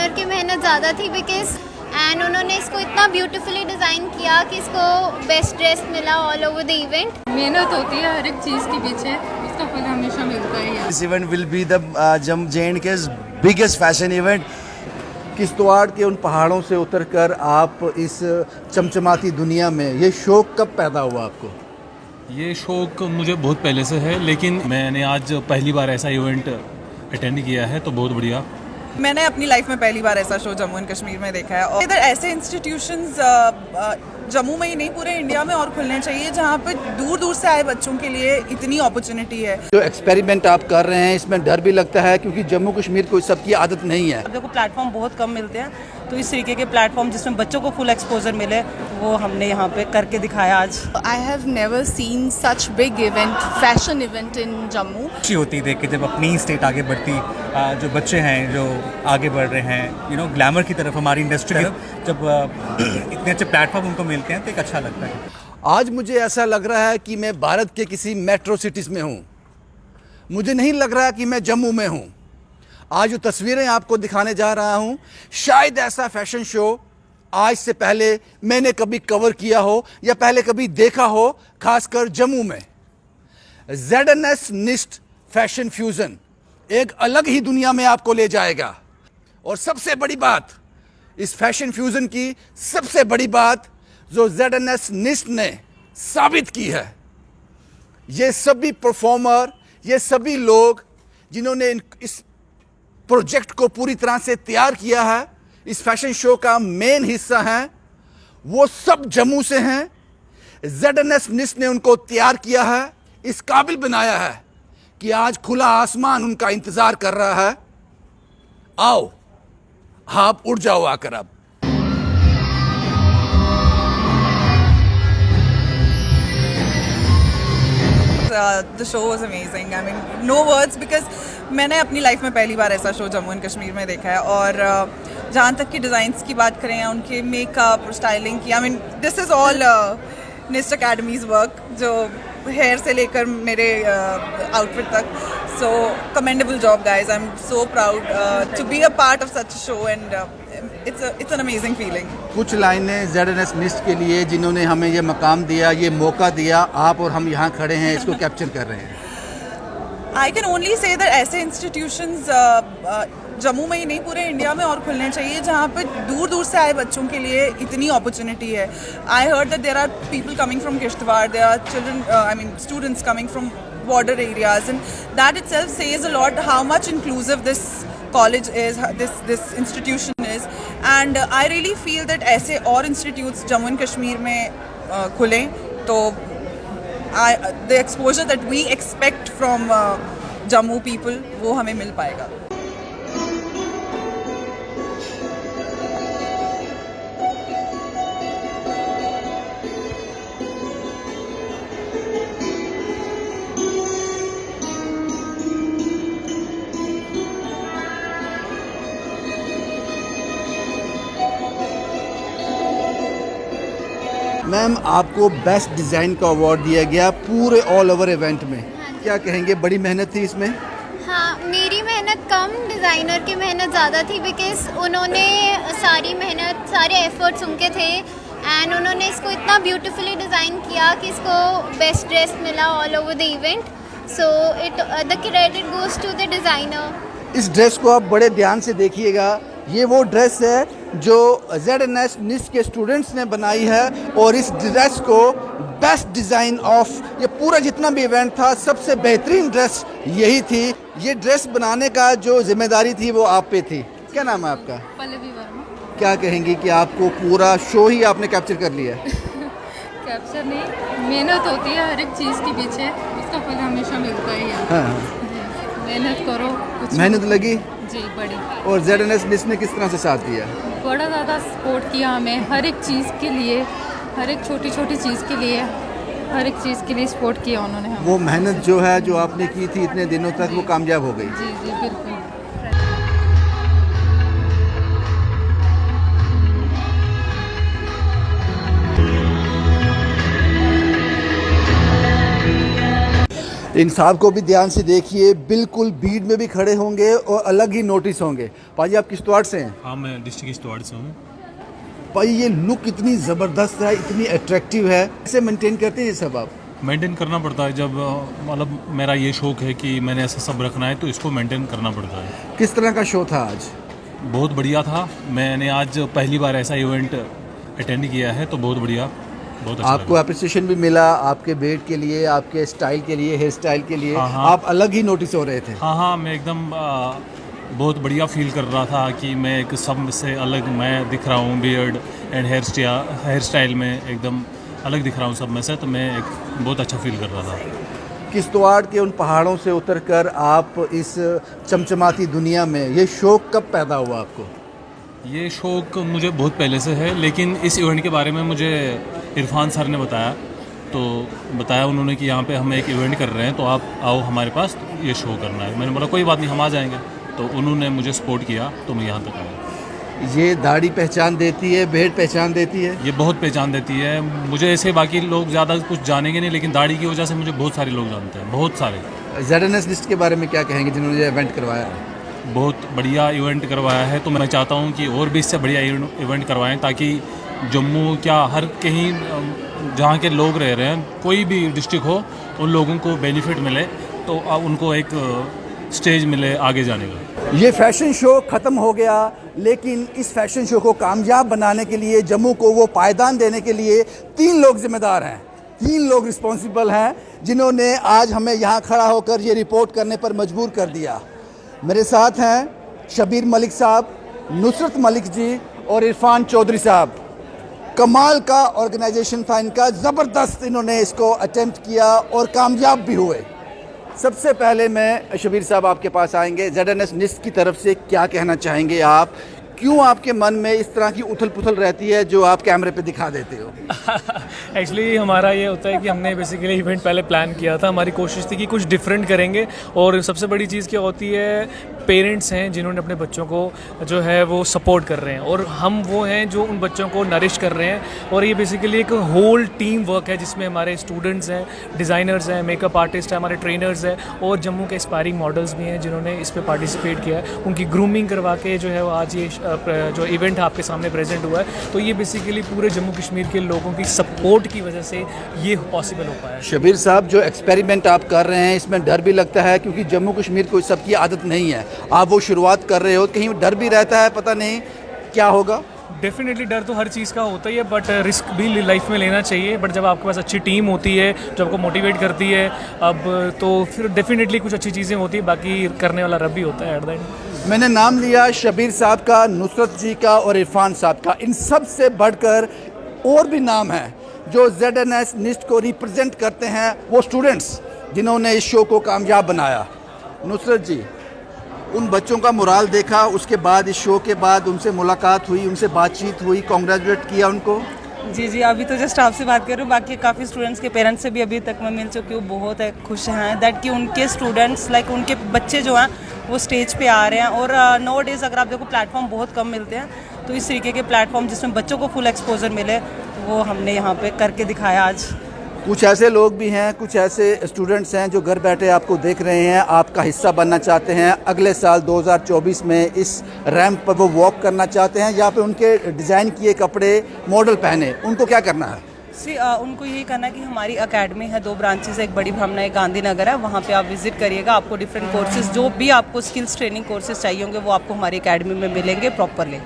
Designer की मेहनत ज़्यादा थी बिकॉज एंड उन्होंने इसको इतना ब्यूटीफुली डिज़ाइन किया कि इसको बेस्ट ड्रेस मिला ऑल ओवर द इवेंट। मेहनत होती है हर एक चीज़ के पीछे, उसका फल हमेशा मिलता ही है। This event will be the J&K's biggest fashion event. Kishtwar के उन पहाड़ों से उतरकर आप इस चमचमाती दुनिया में, ये शौक कब पैदा हुआ आपको? ये शौक मुझे बहुत पहले से है, लेकिन मैंने आज पहली बार ऐसा इवेंट अटेंड किया है, तो बहुत बढ़िया। मैंने अपनी लाइफ में पहली बार ऐसा शो जम्मू एंड कश्मीर में देखा है और इधर ऐसे इंस्टीट्यूशंस जम्मू में ही नहीं पूरे इंडिया में और खुलने चाहिए जहाँ पे दूर दूर से आए बच्चों के लिए इतनी अपॉर्चुनिटी है। जो एक्सपेरिमेंट आप कर रहे हैं इसमें डर भी लगता है क्योंकि जम्मू कश्मीर को इस सब की आदत नहीं है। अब देखो प्लेटफॉर्म बहुत कम मिलते हैं, तो इस तरीके के प्लेटफॉर्म जिसमें बच्चों को फुल एक्सपोजर मिले वो हमने यहाँ पे करके दिखाया आज। I have never seen such big event, fashion event in Jammu. अच्छी होती देख के जब अपनी स्टेट आगे बढ़ती, जो बच्चे हैं जो आगे बढ़ रहे हैं ग्लैमर की तरफ, हमारी इंडस्ट्री की तरफ, जब इतने अच्छे प्लेटफॉर्म उनको मिलते हैं तो एक अच्छा लगता है। आज मुझे ऐसा लग रहा है कि मैं भारत के किसी मेट्रो सिटीज़ में हूँ, मुझे नहीं लग रहा कि मैं जम्मू में हूँ। आज जो तस्वीरें आपको दिखाने जा रहा हूँ, शायद ऐसा फैशन शो आज से पहले मैंने कभी कवर किया हो या पहले कभी देखा हो, खासकर जम्मू में। ZNS निस्ट फैशन फ्यूजन एक अलग ही दुनिया में आपको ले जाएगा। और सबसे बड़ी बात, इस फैशन फ्यूजन की सबसे बड़ी बात जो ZNS निस्ट ने साबित की है, ये सभी परफॉर्मर, ये सभी लोग जिन्होंने इस प्रोजेक्ट को पूरी तरह से तैयार किया है, इस फैशन शो का मेन हिस्सा हैं, वो सब जम्मू से हैं। ZNS निस्ट ने उनको तैयार किया है, इस काबिल बनाया है कि आज खुला आसमान उनका इंतजार कर रहा है। आओ आप उड़ जाओ आकर अब। The show was amazing. I mean, no words because मैंने अपनी लाइफ में पहली बार ऐसा शो जम्मू एंड कश्मीर में देखा है और जहाँ तक कि डिज़ाइंस की बात करें, उनके मेकअप, स्टाइलिंग की, I mean this is all ZNist academy's work, जो हेयर से लेकर मेरे आउटफिट तक। So commendable job guys, I am so proud to be a part of such show and it's an amazing feeling. कुछ लाइनें ZNS निस्ट के लिए जिन्होंने हमें ये मकाम दिया, ये मौका दिया, आप और हम यहाँ खड़े हैं इसको कैप्चर कर रहे हैं। I can only say that ऐसे इंस्टीट्यूशंस जम्मू में ही नहीं पूरे इंडिया में और खुलने चाहिए जहाँ पे दूर दूर से आए बच्चों के लिए इतनी अपॉर्चुनिटी है। I heard that there are people coming from Kishtwar, there are children, students coming from border areas, and that itself says a lot how much inclusive this college is, this institution is, and I really feel that ऐसे और institutes Jammu and Kashmir में खुलें तो the exposure that we expect from Jammu people वो हमें मिल पाएगा। Ma'am, आपको best design का award दिया गया पूरे ऑल ओवर इवेंट में, क्या कहेंगे? बड़ी मेहनत थी इसमें? हाँ, मेरी मेहनत कम, डिज़ाइनर की मेहनत ज़्यादा थी बिकॉज उन्होंने सारी मेहनत, सारे एफर्ट्स उनके थे एंड उन्होंने इसको इतना ब्यूटीफुली डिज़ाइन किया कि इसको बेस्ट ड्रेस मिला all over the event. So the credit goes to the designer. इस ड्रेस को आप बड़े ध्यान से देखिएगा, ये वो ड्रेस है जो ZNS निस्ट के स्टूडेंट्स ने बनाई है और इस ड्रेस को बेस्ट डिज़ाइन ऑफ ये पूरा जितना भी इवेंट था, सबसे बेहतरीन ड्रेस यही थी। ये ड्रेस बनाने का जो जिम्मेदारी थी वो आप पे थी। क्या नाम है आपका? पल्लवी वर्मा। क्या कहेंगी कि आपको पूरा शो ही आपने कैप्चर कर लिया? कैप्चर नहीं, मेहनत होती है हर एक चीज़ के पीछे, उसका फल हमेशा मिलता ही है। हाँ, मेहनत करो, कुछ मेहनत लगी जी बड़ी। और ZNS निस्ट ने किस तरह से साथ दिया? बड़ा ज़्यादा सपोर्ट किया हमें हर एक चीज़ के लिए, हर एक छोटी छोटी चीज़ के लिए, हर एक चीज़ के लिए सपोर्ट किया उन्होंने हमें। वो मेहनत जो है जो आपने की थी इतने दिनों तक, वो कामयाब हो गई। जी जी बिल्कुल। इन साहब को भी ध्यान से देखिए, बिल्कुल भीड़ में भी खड़े होंगे और अलग ही नोटिस होंगे। भाई आप किश्तवाड़ से हैं? हाँ, मैं डिस्ट्रिक्ट किश्तवाड़ से हूँ। भाई ये लुक इतनी ज़बरदस्त है, इतनी अट्रैक्टिव है, कैसे मेंटेन करते हैं ये सब आप? मेंटेन करना पड़ता है, जब मतलब मेरा ये शौक़ है कि मैंने ऐसा सब रखना है, तो इसको मेंटेन करना पड़ता है। किस तरह का शो था आज? बहुत बढ़िया था। मैंने आज पहली बार ऐसा इवेंट अटेंड किया है, तो बहुत बढ़िया, बहुत अच्छा आपको अप्रिसिएशन भी मिला आपके बेट के लिए, आपके स्टाइल के लिए, हेयर स्टाइल के लिए। हाँ, हाँ। आप अलग ही नोटिस हो रहे थे। हाँ, मैं एकदम बहुत बढ़िया फील कर रहा था कि मैं एक सब से अलग मैं दिख रहा हूँ, बियर्ड एंड हेयर स्टाइल में एकदम अलग दिख रहा हूँ सब में से, तो मैं एक बहुत अच्छा फील कर रहा था। किश्तवाड़ के उन पहाड़ों से उतरकर आप इस चमचमाती दुनिया में, ये शौक़ कब पैदा हुआ आपको? ये शौक़ मुझे बहुत पहले से है, लेकिन इस इवेंट के बारे में मुझे इरफान सर ने बताया उन्होंने कि यहाँ पे हम एक इवेंट कर रहे हैं, तो आप आओ हमारे पास, ये शो करना है। मैंने बोला कोई बात नहीं, हम आ जाएंगे। तो उन्होंने मुझे सपोर्ट किया, तो मैं यहाँ तक आया। ये दाढ़ी पहचान देती है, बेट पहचान देती है? ये बहुत पहचान देती है मुझे। ऐसे बाकी लोग ज़्यादा कुछ जानेंगे नहीं, लेकिन दाढ़ी की वजह से मुझे बहुत सारे लोग जानते हैं, बहुत सारे। ZNS लिस्ट के बारे में क्या कहेंगे जिन्होंने ये इवेंट करवाया है? बहुत बढ़िया इवेंट करवाया है, तो मैं चाहता हूँ कि और भी इससे बढ़िया इवेंट करवाएं, ताकि जम्मू क्या हर कहीं जहाँ के लोग रह रहे हैं, कोई भी डिस्ट्रिक्ट हो, उन लोगों को बेनिफिट मिले, तो उनको एक स्टेज मिले आगे जाने का। ये फैशन शो ख़त्म हो गया, लेकिन इस फैशन शो को कामयाब बनाने के लिए, जम्मू को वो पायदान देने के लिए 3 लोग जिम्मेदार हैं, 3 लोग रिस्पॉन्सिबल हैं, जिन्होंने आज हमें यहाँ खड़ा होकर ये रिपोर्ट करने पर मजबूर कर दिया। मेरे साथ हैं शबीर मलिक साहब, नुसरत मलिक जी और इरफान चौधरी साहब। कमाल का ऑर्गेनाइजेशन था इनका, ज़बरदस्त इन्होंने इसको अटेम्प्ट किया और कामयाब भी हुए। सबसे पहले मैं शबीर साहब आपके पास आएंगे। ZNS लिस्ट की तरफ से क्या कहना चाहेंगे आप? क्यों आपके मन में इस तरह की उथल पुथल रहती है जो आप कैमरे पे दिखा देते हो? एक्चुअली हमारा ये होता है कि हमने बेसिकली इवेंट पहले प्लान किया था, हमारी कोशिश थी कि कुछ डिफरेंट करेंगे। और सबसे बड़ी चीज़ क्या होती है, पेरेंट्स हैं जिन्होंने अपने बच्चों को जो है वो सपोर्ट कर रहे हैं, और हम वो हैं जो उन बच्चों को नरिश कर रहे हैं। और ये बेसिकली एक होल टीम वर्क है, जिसमें हमारे स्टूडेंट्स हैं, डिज़ाइनर्स हैं, मेकअप आर्टिस्ट हैं, हमारे ट्रेनर्स हैं, और जम्मू के एस्पायरिंग मॉडल्स भी हैं जिन्होंने इस पर पार्टिसिपेट किया है। उनकी ग्रूमिंग करवा के जो है वो आज ये जो इवेंट आपके सामने प्रेजेंट हुआ है, तो ये बेसिकली पूरे जम्मू कश्मीर के लोगों की सपोर्ट की वजह से ये पॉसिबल हो पाया है। शबीर साहब, जो एक्सपेरिमेंट आप कर रहे हैं, इसमें डर भी लगता है, क्योंकि जम्मू कश्मीर को सबकी आदत नहीं है। आप वो शुरुआत कर रहे हो, कहीं डर भी रहता है, पता नहीं क्या होगा? डेफिनेटली डर तो हर चीज़ का होता ही है, बट रिस्क भी लाइफ में लेना चाहिए। बट जब आपके पास अच्छी टीम होती है जो आपको मोटिवेट करती है, अब तो फिर डेफिनेटली कुछ अच्छी चीज़ें होती है, बाकी करने वाला रब भी होता है एट द एंड। मैंने नाम लिया शबीर साहब का, नुसरत जी का और इरफान साहब का। इन सब से बढ़कर और भी नाम हैं जो ZNS लिस्ट को रिप्रेजेंट करते हैं, वो स्टूडेंट्स जिन्होंने इस शो को कामयाब बनाया। नुसरत जी, उन बच्चों का मोराल देखा, उसके बाद इस शो के बाद उनसे मुलाकात हुई, उनसे बातचीत हुई, कॉन्ग्रेचुलेट किया उनको? जी, अभी तो जस्ट आपसे बात कर रही हूँ। बाकी काफ़ी स्टूडेंट्स के पेरेंट्स से भी अभी तक मैं मिल चुकी हूँ, बहुत खुश हैं दैट कि उनके स्टूडेंट्स उनके बच्चे जो हैं वो स्टेज पे आ रहे हैं। और नो डेज़ अगर आप देखो प्लेटफॉर्म बहुत कम मिलते हैं, तो इस तरीके के प्लेटफॉर्म जिसमें बच्चों को फुल एक्सपोजर मिले, वो हमने यहाँ पे करके दिखाया आज। कुछ ऐसे लोग भी हैं, कुछ ऐसे स्टूडेंट्स हैं जो घर बैठे आपको देख रहे हैं, आपका हिस्सा बनना चाहते हैं, अगले साल 2024 में इस रैंप पर वो वॉक करना चाहते हैं, या फिर उनके डिज़ाइन किए कपड़े मॉडल पहने, उनको क्या करना है? उनको यही करना है कि हमारी एकेडमी है, 2 ब्रांचेस है, एक बड़ी भावना एक गांधीनगर है, वहाँ पे आप विजिट करिएगा। आपको डिफरेंट कोर्सेज, जो भी आपको स्किल्स ट्रेनिंग कोर्सेज चाहिए होंगे, वो आपको हमारी एकेडमी में मिलेंगे प्रॉपरली।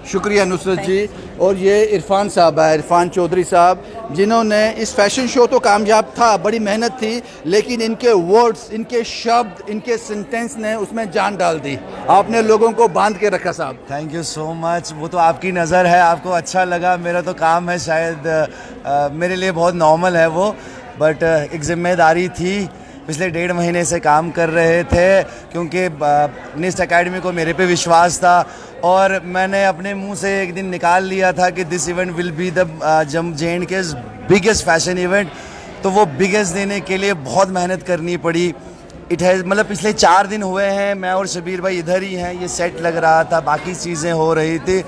शुक्रिया नुसरत जी। और ये इरफान साहब है, इरफान चौधरी साहब, जिन्होंने इस फैशन शो तो कामयाब था, बड़ी मेहनत थी, लेकिन इनके वर्ड्स, इनके शब्द, इनके सेंटेंस ने उसमें जान डाल दी। आपने लोगों को बांध के रखा साहब। Thank you so much. वो तो आपकी नज़र है, आपको अच्छा लगा, मेरा तो काम है, शायद मेरे लिए बहुत नॉर्मल है वो, बट एक जिम्मेदारी थी। पिछले 1.5 महीने से काम कर रहे थे, क्योंकि निस्ट एकेडमी को मेरे पे विश्वास था, और मैंने अपने मुंह से एक दिन निकाल लिया था कि this event will be the J&K biggest fashion event. तो वो बिगेस्ट देने के लिए बहुत मेहनत करनी पड़ी। इट हैज़ मतलब पिछले 4 दिन हुए हैं, मैं और शबीर भाई इधर ही हैं, ये सेट लग रहा था, बाकी चीज़ें हो रही थी।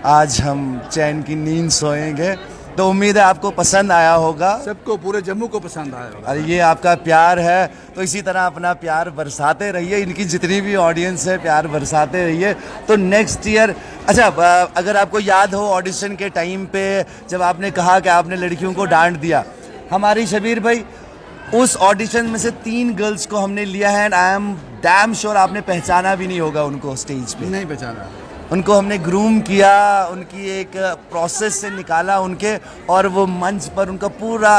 आज हम चैन की नींद सोएंगे, तो उम्मीद है आपको पसंद आया होगा। सबको, पूरे जम्मू को पसंद आया होगा। और ये आपका प्यार है, तो इसी तरह अपना प्यार बरसाते रहिए, इनकी जितनी भी ऑडियंस है प्यार बरसाते रहिए। तो नेक्स्ट ईयर, अच्छा अगर आपको याद हो ऑडिशन के टाइम पे जब आपने कहा कि आपने लड़कियों को डांट दिया, हमारी शबीर भाई उस ऑडिशन में से 3 गर्ल्स को हमने लिया है and I am damn sure आपने पहचाना भी नहीं होगा उनको स्टेज पे। नहीं पहचाना। उनको हमने ग्रूम किया, उनकी एक प्रोसेस से निकाला उनके, और वो मंच पर उनका पूरा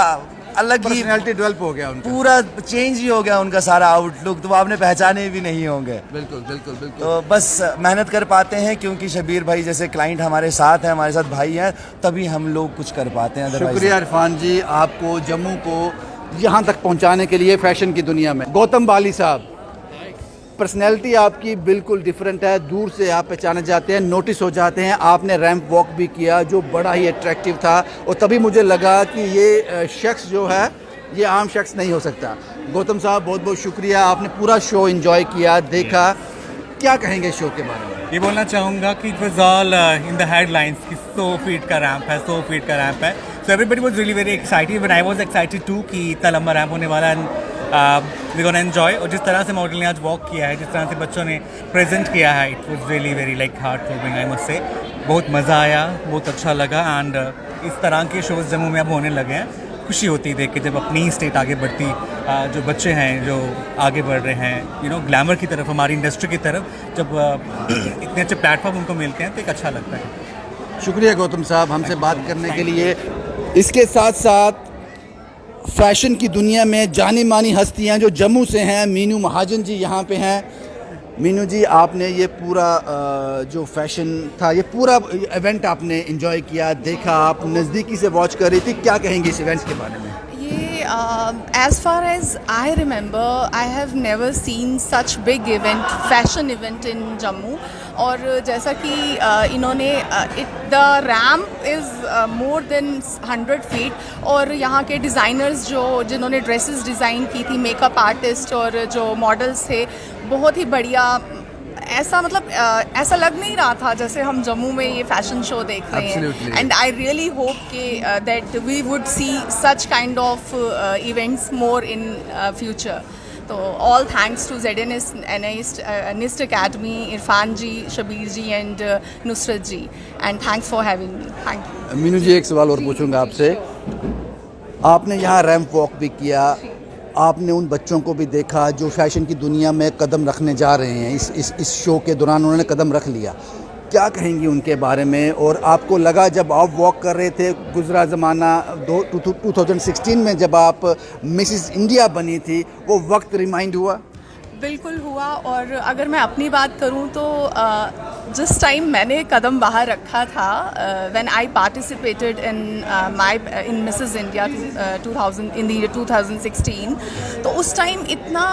अलग ही पर्सनैलिटी डेवलप हो गया उनका, पूरा चेंज ही हो गया उनका सारा आउटलुक, तो वो आपने पहचाने भी नहीं होंगे। बिल्कुल बिल्कुल बिल्कुल। तो बस मेहनत कर पाते हैं क्योंकि शबीर भाई जैसे क्लाइंट हमारे साथ हैं, हमारे साथ भाई हैं, तभी हम लोग कुछ कर पाते हैं। शुक्रिया इरफान जी, आपको जम्मू को यहाँ तक पहुँचाने के लिए फैशन की दुनिया में। गौतम बाली साहब, पर्सनैलिटी आपकी बिल्कुल डिफरेंट है, दूर से आप पहचाने जाते हैं, नोटिस हो जाते हैं। आपने रैंप वॉक भी किया जो बड़ा ही अट्रैक्टिव था, और तभी मुझे लगा कि ये शख्स जो है ये आम शख्स नहीं हो सकता। गौतम साहब बहुत बहुत शुक्रिया, आपने पूरा शो एंजॉय किया, देखा, क्या कहेंगे शो के बारे में? ये बोलना चाहूँगा कि it was all in the headlines कि 100 फीट का रैंप है, 100 फीट का रैंप है। So everybody was really very excited, when I was excited to कि इतना लंबा रैंप होने वाला है, वी गोना एंजॉय। और जिस तरह से मॉडल ने आज वॉक किया है, जिस तरह से बच्चों ने प्रेजेंट किया है, it was really very like heart throbbing, I must say. बहुत मज़ा आया, बहुत अच्छा लगा, एंड इस तरह के शोज़ जम्मू में अब होने लगे हैं। खुशी होती है देख के जब अपनी ही स्टेट आगे बढ़ती, जो बच्चे हैं जो आगे बढ़ रहे हैं, यू नो, ग्लैमर की तरफ, हमारी इंडस्ट्री की तरफ, जब इतने अच्छे प्लेटफॉर्म उनको मिलते हैं तो एक अच्छा लगता है। शुक्रिया गौतम साहब हमसे बात करने के लिए। इसके साथ साथ फैशन की दुनिया में जानी मानी हस्तियां जो जम्मू से हैं, मीनू महाजन जी यहाँ पे हैं। मीनू जी, आपने ये पूरा जो फैशन था, ये पूरा इवेंट आपने एंजॉय किया, देखा, आप नज़दीकी से वॉच कर रही थी, क्या कहेंगी इस इवेंट के बारे में? As far as I remember, I have never seen such big event, fashion event in Jammu. और जैसा कि इन्होंने the ramp is more than 100 feet, और यहाँ के डिज़ाइनर्स जिन्होंने ड्रेसेस डिज़ाइन की थी, मेकअप आर्टिस्ट और जो मॉडल्स थे, बहुत ही बढ़िया। ऐसा मतलब ऐसा लग नहीं रहा था जैसे हम जम्मू में ये फैशन शो देख रहे हैं। एंड आई रियली होप के that we would see such kind of events more in future. तो all thanks to ZNist Academy, Irfan ji, Shabir ji and Nusrat ji, and thanks for having me. Thank you. Meenu ji, एक सवाल और पूछूंगा आपसे। आपने यहाँ रैंप वॉक भी किया, आपने उन बच्चों को भी देखा जो फैशन की दुनिया में कदम रखने जा रहे हैं, इस शो के दौरान उन्होंने कदम रख लिया, क्या कहेंगी उनके बारे में? और आपको लगा जब आप वॉक कर रहे थे, गुजरा ज़माना 2016 में जब आप मिसिस इंडिया बनी थी, वो वक्त रिमाइंड हुआ? बिल्कुल हुआ। और अगर मैं अपनी बात करूं तो जिस टाइम मैंने कदम बाहर रखा था, when I participated in Mrs India 2016, तो उस टाइम इतना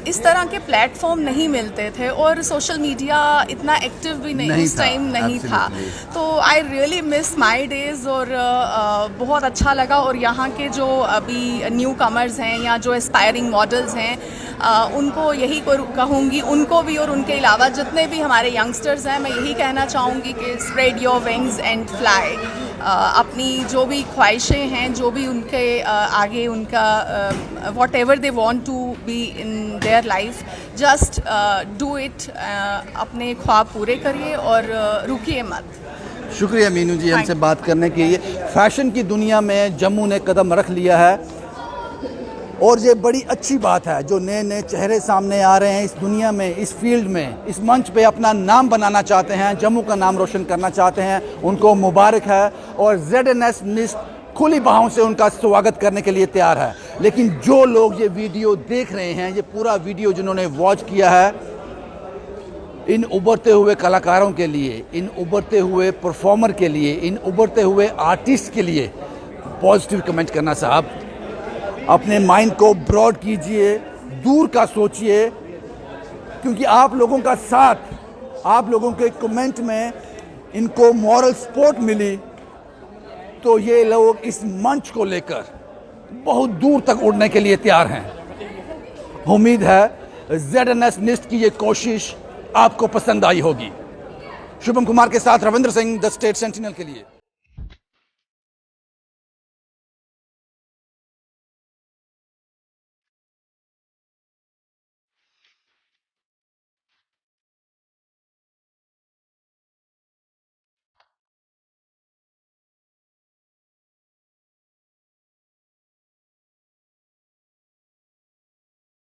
इस तरह के प्लेटफॉर्म नहीं मिलते थे और सोशल मीडिया इतना एक्टिव भी नहीं उस टाइम नहीं था। तो I really miss my days, और बहुत अच्छा लगा। और यहाँ के जो अभी न्यू कमर्स हैं या जो एस्पायरिंग मॉडल्स हैं, उनको यही कहूँगी, उनको भी और उनके अलावा जितने भी हमारे यंगस्टर्स हैं, मैं यही कहना चाहूँगी कि spread your wings and fly. अपनी जो भी ख्वाहिशें हैं, जो भी उनके आगे उनका whatever they want to be in their life, just do it. अपने ख्वाब पूरे करिए और रुकिए मत। शुक्रिया मीनू जी हमसे बात करने के लिए। फैशन की दुनिया में जम्मू ने कदम रख लिया है, और ये बड़ी अच्छी बात है। जो नए नए चेहरे सामने आ रहे हैं इस दुनिया में, इस फील्ड में, इस मंच पे अपना नाम बनाना चाहते हैं, जम्मू का नाम रोशन करना चाहते हैं, उनको मुबारक है। और ZNist खुली बाहों से उनका स्वागत करने के लिए तैयार है। लेकिन जो लोग ये वीडियो देख रहे हैं, ये पूरा वीडियो जिन्होंने वॉच किया है, इन उभरते हुए कलाकारों के लिए, इन उभरते हुए परफॉर्मर के लिए, इन उभरते हुए आर्टिस्ट के लिए पॉजिटिव कमेंट करना साहब। अपने माइंड को ब्रॉड कीजिए, दूर का सोचिए, क्योंकि आप लोगों का साथ, आप लोगों के कमेंट में इनको मॉरल सपोर्ट मिली, तो ये लोग इस मंच को लेकर बहुत दूर तक उड़ने के लिए तैयार हैं। उम्मीद है ZNist की ये कोशिश आपको पसंद आई होगी। शुभम कुमार के साथ Ravindra Singh, the state sentinel के लिए।